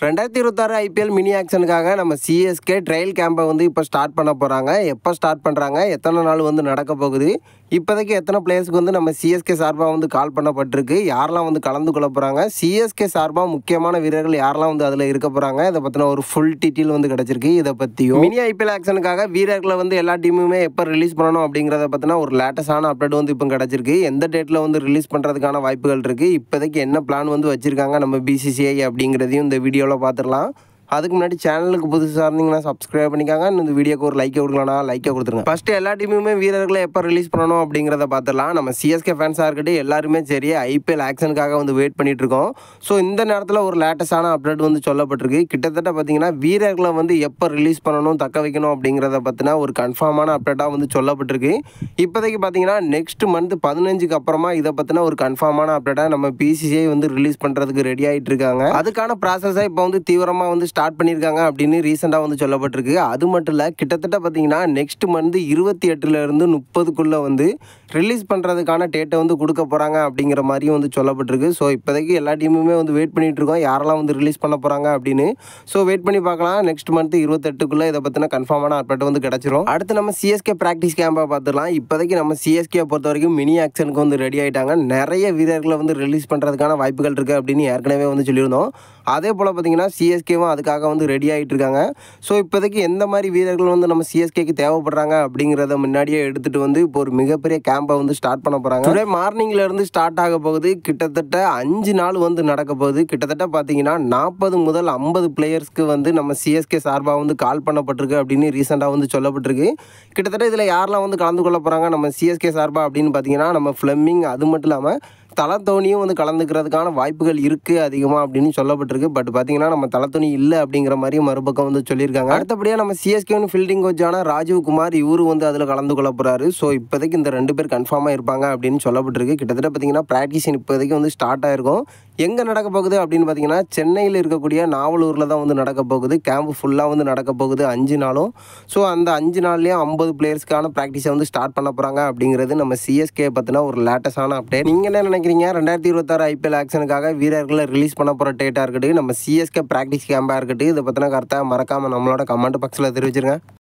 2026 IPL mini ஆக்ஷனுக்காக நம்ம CSK trial கேம்பை வந்து இப்போ ஸ்டார்ட் பண்ண போகிறாங்க. எப்போ ஸ்டார்ட் பண்ணுறாங்க, எத்தனை நாள் வந்து நடக்க போகுது, இப்போதைக்கு எத்தனை பிளேயர்ஸ்க்கு வந்து நம்ம சிஎஸ்கே சார்பாக வந்து கால் பண்ணப்பட்டிருக்கு, யாரெல்லாம் வந்து கலந்து கொள்ள போகிறாங்க, சிஎஸ்கே சார்பாக முக்கியமான வீரர்கள் யாரெல்லாம் வந்து அதில் இருக்க போகிறாங்க, இதை பற்றின ஒரு ஃபுல் டீட்டெயில் வந்து கிடச்சிருக்கு. இதை பற்றியும் மினி ஐபிஎல் ஆக்ஷனுக்காக வீரர்களை வந்து எல்லா டீமுமே எப்போ ரிலீஸ் பண்ணணும் அப்படிங்கிறத பற்றின ஒரு லேட்டஸ்டான அப்டேட் வந்து இப்போ கிடச்சிருக்கு. எந்த டேட்டில் வந்து ரிலீஸ் பண்ணுறதுக்கான வாய்ப்புகள் இருக்குது, இப்போதைக்கு என்ன பிளான் வந்து வச்சுருக்காங்க நம்ம பிசிசிஐ அப்படிங்கிறதையும் இந்த வீடியோவில் பார்த்துடலாம். அதுக்கு முன்னாடி சேனலுக்கு புதுசாக இருந்தீங்கன்னா சப்ஸ்கிரைப் பண்ணிக்காங்க. இந்த வீடியோக்கு ஒரு லைக்கை கொடுக்கலனா லைக்கை கொடுத்துருங்க. ஃபஸ்ட்டு எல்லா டீமுமே வீரர்களை எப்போ ரிலீஸ் பண்ணணும் அப்படிங்கிறத பார்த்துடலாம். நம்ம சிஎஸ்கே ஃபேன்ஸாக இருக்கட்டும் எல்லாருமே சரி ஐபிஎல் ஆக்ஷனுக்காக வந்து வெயிட் பண்ணிட்டு இருக்கோம். ஸோ இந்த நேரத்தில் ஒரு லேட்டஸ்டான அப்டேட் வந்து சொல்லப்பட்டிருக்கு. கிட்டத்தட்ட பார்த்தீங்கன்னா வீரர்களை வந்து எப்போ ரிலீஸ் பண்ணணும், தக்க வைக்கணும் அப்படிங்கிறத பற்றின ஒரு கன்ஃபார்மான அப்டேட்டாக வந்து சொல்லப்பட்டிருக்கு. இப்போதைக்கு பார்த்தீங்கன்னா நெக்ஸ்ட் மந்த் 15க்கு அப்புறமா இதை பற்றின ஒரு கன்ஃபார்மான அப்டேட்டாக நம்ம பிசிசிஐ வந்து ரிலீஸ் பண்ணுறதுக்கு ரெடி ஆகிட்டு இருக்காங்க. அதுக்கான ப்ராசஸை இப்போ வந்து தீவிரமாக வந்து ஸ்டார்ட் பண்ணியிருக்காங்க அப்படின்னு ரீசெண்டாக வந்து சொல்லப்பட்டிருக்கு. அது மட்டும் இல்லை, கிட்டத்தட்ட பார்த்தீங்கன்னா நெக்ஸ்ட் மந்த் 28லேருந்து 30க்குள்ளே வந்து ரிலீஸ் பண்ணுறதுக்கான டேட்டை வந்து கொடுக்க போகிறாங்க அப்படிங்கிற மாதிரியும் வந்து சொல்லப்பட்டிருக்கு. ஸோ இப்போதைக்கு எல்லா டீமுமே வந்து வெயிட் பண்ணிட்டு இருக்கோம் யாரெல்லாம் வந்து ரிலீஸ் பண்ண போகிறாங்க அப்படின்னு. ஸோ வெயிட் பண்ணி பார்க்கலாம். நெக்ஸ்ட் மந்த் 28க்குள்ளே இதை பற்றின கன்ஃபார்மான அப்டேட் வந்து கிடச்சிரும். அடுத்து நம்ம சிஎஸ்கே ப்ராக்டிஸ் கேம்பை பார்த்துடலாம். இப்போதைக்கு நம்ம சிஎஸ்கே பொறுத்த வரைக்கும் மினி ஆக்ஷனுக்கு வந்து ரெடி ஆகிட்டாங்க. நிறைய வீரர்களை வந்து ரிலீஸ் பண்ணுறதுக்கான வாய்ப்புகள் இருக்குது அப்படின்னு ஏற்கனவே வந்து சொல்லியிருந்தோம். அதே போல் பார்த்தீங்கன்னா சிஎஸ்கேவும் அதுக்காக வந்து ரெடி ஆகிட்டு இருக்காங்க. ஸோ இப்போதைக்கு எந்த மாதிரி வீரர்கள் வந்து நம்ம சிஎஸ்கேக்கு தேவைப்படுறாங்க அப்படிங்கிறத முன்னாடியே எடுத்துகிட்டு வந்து இப்போ ஒரு மிகப்பெரிய கேம்பை வந்து ஸ்டார்ட் பண்ண போகிறாங்க. டுடே மார்னிங்லேருந்து ஸ்டார்ட் ஆக போகுது. கிட்டத்தட்ட 5 நாள் வந்து நடக்க போகுது. கிட்டத்தட்ட பார்த்தீங்கன்னா 40 முதல் 50 பிளேயர்ஸ்க்கு வந்து நம்ம சிஎஸ்கே சார்பாக வந்து கால் பண்ணப்பட்டிருக்கு அப்படின்னு ரீசெண்டாக வந்து சொல்லப்பட்டிருக்கு. கிட்டத்தட்ட இதில் யாரெல்லாம் வந்து கலந்து கொள்ள போகிறாங்க நம்ம சிஎஸ்கே சார்பாக அப்படின்னு பார்த்தீங்கன்னா நம்ம ஃப்ளெமிங், அது மட்டும் இல்லாமல் தலத்தோனியும் வந்து கலந்துக்கிறதுக்கான வாய்ப்புகள் இருக்குது அதிகமாக அப்படின்னு சொல்லப்பட்டிருக்கு. பட் பார்த்தீங்கன்னா நம்ம தலத்தோனி இல்லை அப்படிங்கிற மாதிரி மறுபக்கம் வந்து சொல்லியிருக்காங்க. அடுத்தபடியாக நம்ம சிஎஸ்கேன்னு ஃபீல்டிங் கோச்சான ராஜீவ் குமார் இவரு வந்து அதில் கலந்து கொள்ள போகிறாரு. ஸோ இப்போதைக்கு இந்த 2 பேர் கன்ஃபார்மாக இருப்பாங்க அப்படின்னு சொல்லப்பட்டிருக்கு. கிட்டத்தட்ட பார்த்தீங்கன்னா ப்ராக்டிஸிங் இப்போதைக்கு வந்து ஸ்டார்ட் ஆகிருக்கும். எங்கே நடக்க போகுது அப்படின்னு பார்த்தீங்கன்னா சென்னையில் இருக்கக்கூடிய நாவலூரில் தான் வந்து நடக்க போகுது. கேம்ப் ஃபுல்லாக வந்து நடக்க போகுது 5 நாளும். ஸோ அந்த 5 நாள்லேயும் 50 பிளேயர்ஸ்க்கான ப்ராக்டிஸை வந்து ஸ்டார்ட் பண்ண போகிறாங்க அப்படிங்கிறது நம்ம சிஎஸ்கே பற்றின ஒரு லேட்டஸ்டான அப்டேட். நீங்கள் என்ன நினைக்கிறீங்க? 2026 ஐபிஎல் ஆக்ஷனுக்காக வீரர்களை ரிலீஸ் பண்ண போகிற டேட்டாக இருக்கட்டும், நம்ம சிஎஸ்கே ப்ராக்டிஸ் கேம்பாக இருக்கட்டும், இதை பற்றின கருத்தை மறக்காமல் நம்மளோட கமெண்ட் பாக்ஸில் தெரிவிச்சிருங்க.